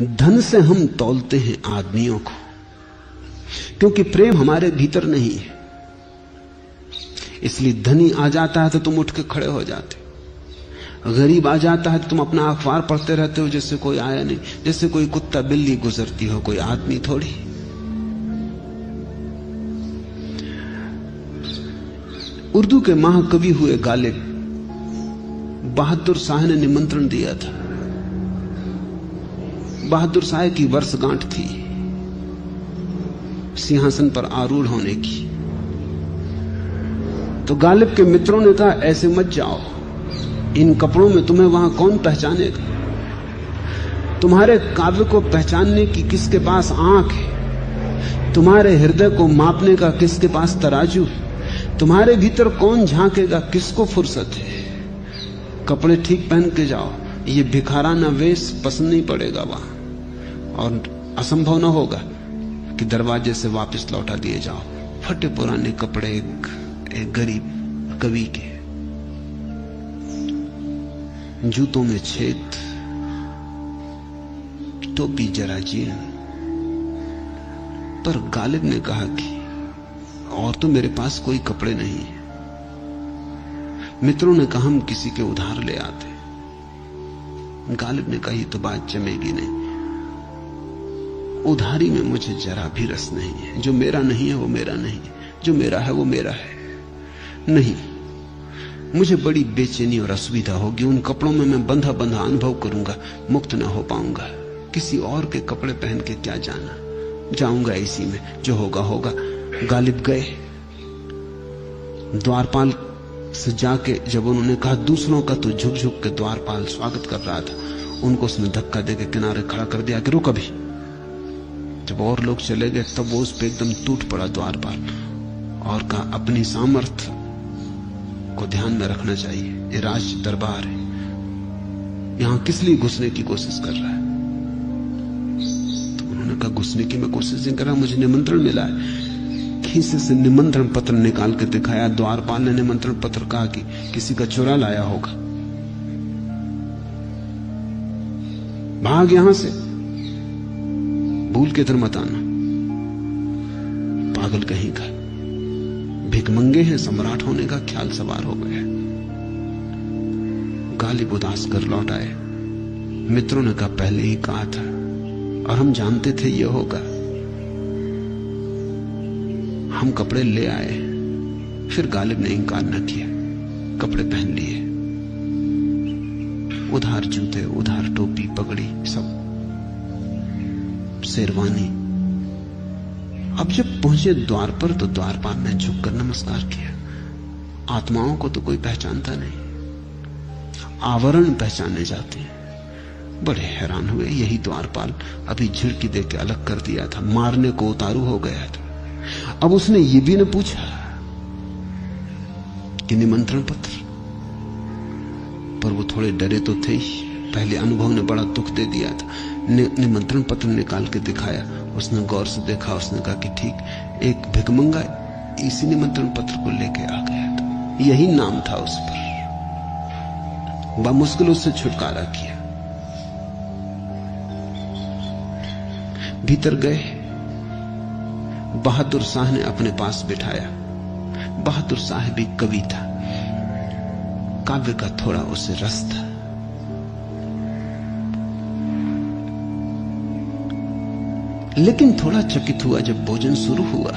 धन से हम तौलते हैं आदमियों को, क्योंकि प्रेम हमारे भीतर नहीं है। इसलिए धनी आ जाता है तो तुम उठ के खड़े हो जाते, गरीब आ जाता है तो तुम अपना अखबार पढ़ते रहते हो जैसे कोई आया नहीं, जैसे कोई कुत्ता बिल्ली गुजरती हो, कोई आदमी थोड़ी। उर्दू के महाकवि हुए गालिब, बहादुर शाह ने निमंत्रण दिया था। बहादुर शाह की वर्षगांठ थी सिंहासन पर आरूढ़ होने की। तो गालिब के मित्रों ने कहा ऐसे मत जाओ, इन कपड़ों में तुम्हें वहां कौन पहचानेगा? तुम्हारे काव्य को पहचानने की किसके पास आंख है? तुम्हारे हृदय को मापने का किसके पास तराजू है? तुम्हारे भीतर कौन झांकेगा? किसको फुर्सत है? कपड़े ठीक पहन के जाओ, ये भिखाराना वेश पसंद नहीं पड़ेगा वहां, और असंभव न होगा कि दरवाजे से वापस लौटा दिए जाओ। फटे पुराने कपड़े एक गरीब कवि के, जूतों में छेद, टोपी जरा जीर्ण। पर गालिब ने कहा कि और तो मेरे पास कोई कपड़े नहीं है। मित्रों ने कहा हम किसी के उधार ले आते। गालिब ने कहा ये तो बात जमेगी नहीं, उधारी में मुझे जरा भी रस नहीं है। जो मेरा नहीं है वो मेरा नहीं है, जो मेरा है वो मेरा है। नहीं, मुझे बड़ी बेचैनी और असुविधा होगी। उन कपड़ों में मैं बंधा बंधा अनुभव करूंगा, मुक्त ना हो पाऊंगा। किसी और के कपड़े पहन के क्या जाना, जाऊंगा इसी में, जो होगा होगा। गालिब गए। द्वारपाल से जाके जब उन्होंने कहा दूसरों का तो झुक झुक के द्वारपाल स्वागत कर रहा था, उनको उसने धक्का देके किनारे खड़ा कर दिया कि रुक अभी। जब और लोग चले गए तब वो उस पे एकदम टूट पड़ा द्वारपाल, और कहा अपनी सामर्थ्य को ध्यान में रखना चाहिए, ये राज दरबार है, यहां किस लिए घुसने की कोशिश कर रहा है? तो उन्होंने कहा घुसने की मैं कोशिश नहीं कर रहा, मुझे निमंत्रण मिला है। खीसे से निमंत्रण पत्र निकाल के दिखाया। द्वारपाल ने निमंत्रण पत्र कहा कि किसी का चुरा लाया होगा, भाग यहां से, भूल के इधर मत आना। पागल कहीं का, भिखमंगे हैं, सम्राट होने का ख्याल सवार हो गया। गालिब उदास कर लौट आए। मित्रों ने कहा पहले ही कहा था और हम जानते थे ये होगा। हम कपड़े ले आए। फिर गालिब ने इंकार न किया, कपड़े पहन लिए। उधार जूते, उधार टोपी, पगड़ी, सब शेरवानी। अब जब पहुंचे द्वार पर तो द्वारपाल ने झुककर नमस्कार किया। आत्माओं को तो कोई पहचानता नहीं, आवरण पहचाने जाते हैं। बड़े हैरान हुए, यही द्वारपाल अभी झिड़की देके अलग कर दिया था, मारने को उतारू हो गया था। अब उसने ये भी न पूछा कि निमंत्रण पत्र, पर वो थोड़े डरे तो थे ही, पहले अनुभव ने बड़ा दुख दे दिया था। निमंत्रण पत्र निकाल के दिखाया, उसने गौर से देखा, उसने कहा कि ठीक एक भिखमंगा इसी निमंत्रण पत्र को लेके आ गया था, यही नाम था उस पर। बामुश्किल उससे छुटकारा किया। भीतर गए, बहादुर शाह ने अपने पास बिठाया। बहादुर शाह भी कवि था, काव्य का थोड़ा उसे रस था। लेकिन थोड़ा चकित हुआ जब भोजन शुरू हुआ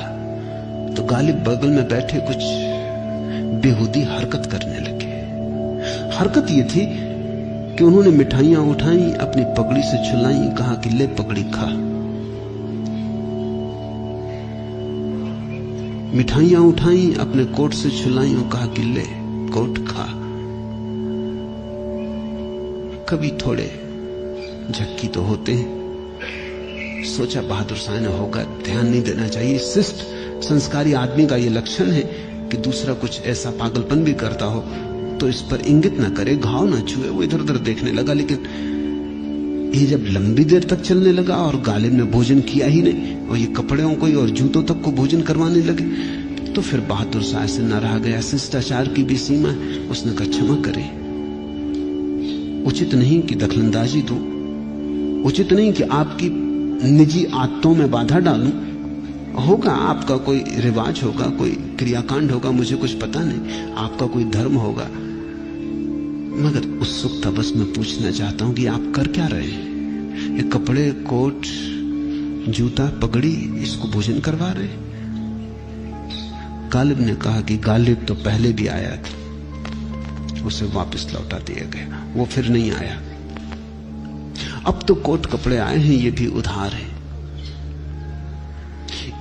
तो गालिब बगल में बैठे कुछ बेहूदी हरकत करने लगे। हरकत यह थी कि उन्होंने मिठाइयां उठाई, अपनी पगड़ी से छुलाई, कहा कि ले पगड़ी खा। मिठाइयां उठाई, अपने कोट से छुलाई और कहा कि ले कोट खा। कभी थोड़े झक्की तो होते हैं। सोचा बहादुर शाह ने होगा, ध्यान नहीं देना चाहिए। शिष्ट संस्कारी आदमी का यह लक्षण है कि दूसरा कुछ ऐसा पागलपन भी करता हो तो इस पर इंगित ना करे, घाव ना छुए। वो इधर उधर देखने लगा, लेकिन ये जब लंबी देर तक चलने लगा और गालिब ने भोजन किया ही नहीं और ये कपड़ों को और जूतों तक को भोजन करवाने लगे, तो फिर बहादुर शाह से न रहा गया। शिष्टाचार की भी सीमा है। उसने कहा क्षमा करे, उचित नहीं कि दखलंदाजी दूं, उचित नहीं कि आपकी निजी आदतों में बाधा डालूं। होगा आपका कोई रिवाज होगा, कोई क्रियाकांड होगा, मुझे कुछ पता नहीं, आपका कोई धर्म होगा, मगर उत्सुकता बस मैं पूछना चाहता हूं कि आप कर क्या रहे हैं? ये कपड़े, कोट, जूता, पगड़ी, इसको भोजन करवा रहे? गालिब ने कहा कि गालिब तो पहले भी आया था, उसे वापस लौटा दिया गया, वो फिर नहीं आया। अब तो कोट कपड़े आए हैं, ये भी उधार है।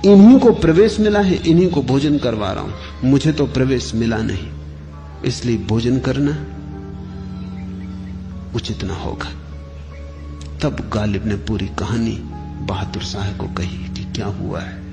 इन्हीं को प्रवेश मिला है, इन्हीं को भोजन करवा रहा हूं, मुझे तो प्रवेश मिला नहीं, इसलिए भोजन करना उचित ना होगा। तब गालिब ने पूरी कहानी बहादुर शाह को कही कि क्या हुआ है।